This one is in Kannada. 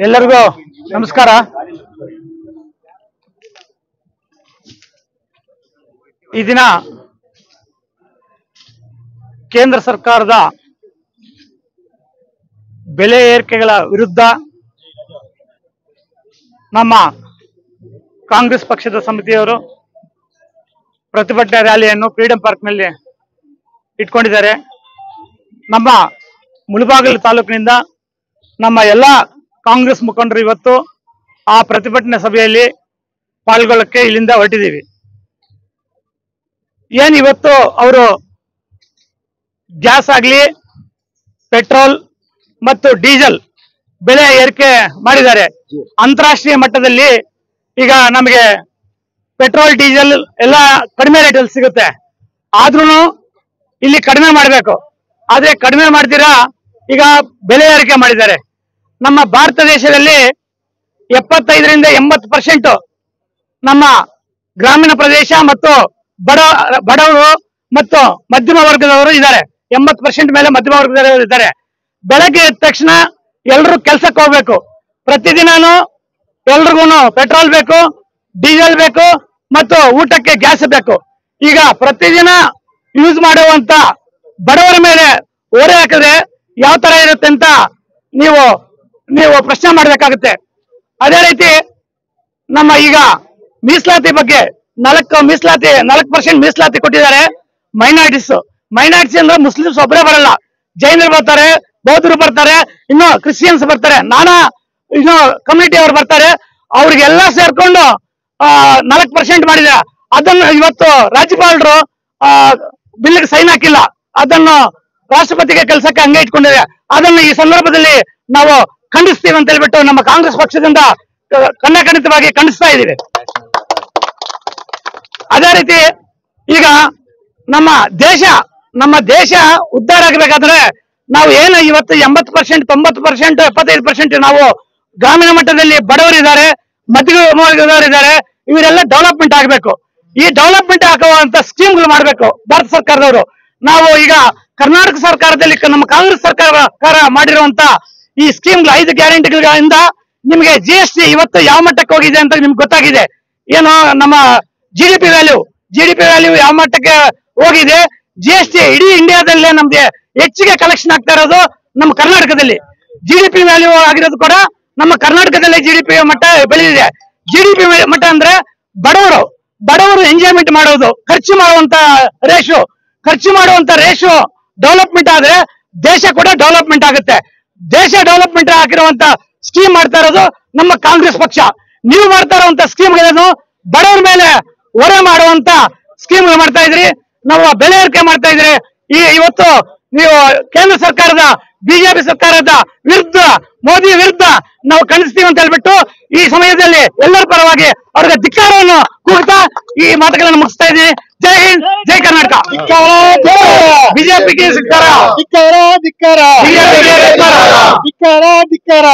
ಎಲ್ಲರಿಗೂ ನಮಸ್ಕಾರ. ಈ ದಿನ ಕೇಂದ್ರ ಸರ್ಕಾರದ ಬೆಲೆ ಏರಿಕೆಗಳ ವಿರುದ್ಧ ನಮ್ಮ ಕಾಂಗ್ರೆಸ್ ಪಕ್ಷದ ಸಮಿತಿಯವರು ಪ್ರತಿಭಟನಾ ರ್ಯಾಲಿಯನ್ನು ಫ್ರೀಡಂ ಪಾರ್ಕ್ನಲ್ಲಿ ಇಟ್ಕೊಂಡಿದ್ದಾರೆ. ನಮ್ಮ ಮುಳಬಾಗಿಲು ತಾಲೂಕಿನಿಂದ ನಮ್ಮ ಎಲ್ಲ ಕಾಂಗ್ರೆಸ್ ಮುಖಂಡರು ಇವತ್ತು ಆ ಪ್ರತಿಭಟನಾ ಸಭೆಯಲ್ಲಿ ಪಾಲ್ಗೊಳ್ಳಕ್ಕೆ ಇಲ್ಲಿಂದ ಹೊರಟಿದ್ದೀವಿ. ಏನು ಇವತ್ತು ಅವರು ಗ್ಯಾಸ್ ಆಗಲಿ, ಪೆಟ್ರೋಲ್ ಮತ್ತು ಡೀಸೆಲ್ ಬೆಲೆ ಏರಿಕೆ ಮಾಡಿದ್ದಾರೆ. ಅಂತಾರಾಷ್ಟ್ರೀಯ ಮಟ್ಟದಲ್ಲಿ ಈಗ ನಮಗೆ ಪೆಟ್ರೋಲ್ ಡೀಸೆಲ್ ಎಲ್ಲ ಕಡಿಮೆ ರೇಟಲ್ಲಿ ಸಿಗುತ್ತೆ. ಆದ್ರೂ ಇಲ್ಲಿ ಕಡಿಮೆ ಮಾಡಬೇಕು, ಆದ್ರೆ ಕಡಿಮೆ ಮಾಡ್ತೀರಾ ಈಗ ಬೆಲೆ ಏರಿಕೆ ಮಾಡಿದ್ದಾರೆ. ನಮ್ಮ ಭಾರತ ದೇಶದಲ್ಲಿ 75ರಿಂದ 80% ನಮ್ಮ ಗ್ರಾಮೀಣ ಪ್ರದೇಶ ಮತ್ತು ಬಡವರು ಮತ್ತು ಮಧ್ಯಮ ವರ್ಗದವರು ಇದ್ದಾರೆ. 80% ಮೇಲೆ ಮಧ್ಯಮ ವರ್ಗದವರು ಇದ್ದಾರೆ. ಬೆಳಗ್ಗೆ ಎದ್ದ ತಕ್ಷಣ ಎಲ್ರು ಕೆಲ್ಸಕ್ಕೆ ಹೋಗ್ಬೇಕು. ಪ್ರತಿದಿನಾನು ಎಲ್ರಿಗೂ ಪೆಟ್ರೋಲ್ ಬೇಕು, ಡೀಸೆಲ್ ಬೇಕು ಮತ್ತು ಊಟಕ್ಕೆ ಗ್ಯಾಸ್ ಬೇಕು. ಈಗ ಪ್ರತಿದಿನ ಯೂಸ್ ಮಾಡುವಂತ ಬಡವರ ಮೇಲೆ ಹೊರೆ ಹಾಕಿದ್ರೆ ಯಾವ ತರ ಇರುತ್ತೆ ಅಂತ ನೀವು ಪ್ರಶ್ನೆ ಮಾಡಬೇಕಾಗುತ್ತೆ. ಅದೇ ರೀತಿ ನಮ್ಮ ಈಗ ಮೀಸಲಾತಿ ಬಗ್ಗೆ 4% ಮೀಸಲಾತಿ ಕೊಟ್ಟಿದ್ದಾರೆ. ಮೈನಾರಿಟೀಸ್ ಅಂದ್ರೆ ಮುಸ್ಲಿಮ್ಸ್ ಒಬ್ಬರೇ ಬರಲ್ಲ, ಜೈನರು ಬರ್ತಾರೆ, ಬೌದ್ಧರು ಬರ್ತಾರೆ, ಇನ್ನು ಕ್ರಿಶ್ಚಿಯನ್ಸ್ ಬರ್ತಾರೆ, ನಾನಾ ಇನ್ನು ಕಮ್ಯುನಿಟಿ ಅವರು ಬರ್ತಾರೆ. ಅವ್ರಿಗೆಲ್ಲ ಸೇರ್ಕೊಂಡು 4% ಮಾಡಿದ್ದಾರೆ. ಅದನ್ನು ಇವತ್ತು ರಾಜ್ಯಪಾಲರು ಬಿಲ್ಗೆ ಸೈನ್ ಹಾಕಿಲ್ಲ, ಅದನ್ನು ರಾಷ್ಟ್ರಪತಿಗೆ ಕೆಲಸಕ್ಕೆ ಹಂಗೆ ಇಟ್ಕೊಂಡಿದೆ. ಅದನ್ನು ಈ ಸಂದರ್ಭದಲ್ಲಿ ನಾವು ಖಂಡಿಸ್ತೀವಿ ಅಂತ ಹೇಳ್ಬಿಟ್ಟು ನಮ್ಮ ಕಾಂಗ್ರೆಸ್ ಪಕ್ಷದಿಂದ ಖಂಡಿತವಾಗಿ ಖಂಡಿಸ್ತಾ ಇದ್ದೀವಿ. ಅದೇ ರೀತಿ ಈಗ ನಮ್ಮ ದೇಶ ಉದ್ಧಾರ ಆಗಬೇಕಾದ್ರೆ ನಾವು ಏನು ಇವತ್ತು 80%, 90%, 75% ನಾವು ಗ್ರಾಮೀಣ ಮಟ್ಟದಲ್ಲಿ ಬಡವರಿದ್ದಾರೆ, ಮಧ್ಯಮ ವರ್ಗದವರಿದ್ದಾರೆ, ಇವರೆಲ್ಲ ಡೆವಲಪ್ಮೆಂಟ್ ಆಗಬೇಕು. ಈ ಡೆವಲಪ್ಮೆಂಟ್ ಆಗುವಂತ ಸ್ಕೀಮ್ಗಳು ಮಾಡಬೇಕು ಭಾರತ ಸರ್ಕಾರದವರು. ನಾವು ಈಗ ಕರ್ನಾಟಕ ಸರ್ಕಾರದಲ್ಲಿ ನಮ್ಮ ಕಾಂಗ್ರೆಸ್ ಸರ್ಕಾರ ಮಾಡಿರುವಂತ ಈ ಸ್ಕೀಮ್ಗಳು 5 ಗ್ಯಾರಂಟಿಗಳಿಂದ ನಿಮಗೆ GST ಇವತ್ತು ಯಾವ ಮಟ್ಟಕ್ಕೆ ಹೋಗಿದೆ ಅಂತ ನಿಮ್ಗೆ ಗೊತ್ತಾಗಿದೆ. ಏನು ನಮ್ಮ GDP ವ್ಯಾಲ್ಯೂ ಯಾವ ಮಟ್ಟಕ್ಕೆ ಹೋಗಿದೆ. GST ಇಡೀ ಇಂಡಿಯಾದಲ್ಲೇ ನಮ್ಗೆ ಹೆಚ್ಚಿಗೆ ಕಲೆಕ್ಷನ್ ಆಗ್ತಾ ಇರೋದು ನಮ್ಮ ಕರ್ನಾಟಕದಲ್ಲಿ. GDP ವ್ಯಾಲ್ಯೂ ಆಗಿರೋದು ಕೂಡ ನಮ್ಮ ಕರ್ನಾಟಕದಲ್ಲಿ GDP ಮಟ್ಟ ಬೆಳೆದಿದೆ. GDP ಮಟ್ಟ ಅಂದ್ರೆ ಬಡವರು ಎಂಜಾಯ್ಮೆಂಟ್ ಮಾಡೋದು, ಖರ್ಚು ಮಾಡುವಂತ ರೇಷು ಡೆವಲಪ್ಮೆಂಟ್ ಆದ್ರೆ ದೇಶ ಕೂಡ ಡೆವಲಪ್ಮೆಂಟ್ ಆಗುತ್ತೆ. ದೇಶ ಡೆವಲಪ್ಮೆಂಟ್ ಆಗಿರುವಂತ ಸ್ಕೀಮ್ ಮಾಡ್ತಾ ಇರೋದು ನಮ್ಮ ಕಾಂಗ್ರೆಸ್ ಪಕ್ಷ. ನೀವು ಮಾಡ್ತಾ ಇರುವಂತ ಸ್ಕೀಮ್ಗಳನ್ನು ಬಡವರ ಮೇಲೆ ಹೊರೆ ಮಾಡುವಂತ ಸ್ಕೀಮ್ಗಳು ಮಾಡ್ತಾ ಇದ್ರಿ. ನಾವು ಬೆಲೆ ಏರಿಕೆ ಮಾಡ್ತಾ ಇದ್ರಿ. ಇವತ್ತು ನೀವು ಕೇಂದ್ರ ಸರ್ಕಾರದ ಬಿಜೆಪಿ ಸರ್ಕಾರದ ವಿರುದ್ಧ, ಮೋದಿ ವಿರುದ್ಧ ನಾವು ಖಂಡಿಸ್ತೀವಿ ಅಂತ ಹೇಳ್ಬಿಟ್ಟು ಈ ಸಮಯದಲ್ಲಿ ಎಲ್ಲರ ಪರವಾಗಿ ಅವ್ರಿಗೆ ಧಿಕ್ಕಾರವನ್ನು ಕೂಗ್ತಾ ಈ ಮಾತುಗಳನ್ನು ಮುಗಿಸ್ತಾ ಇದ್ದೀನಿ. ಜೈ ಹಿಂದ್, ಜೈ ಕರ್ನಾಟಕ. ಬಿಜೆಪಿಗೆ ಧಿಕ್ಕಾರ, ಬಿಜೆಪಿಗೆ ಧಿಕ್ಕಾರ.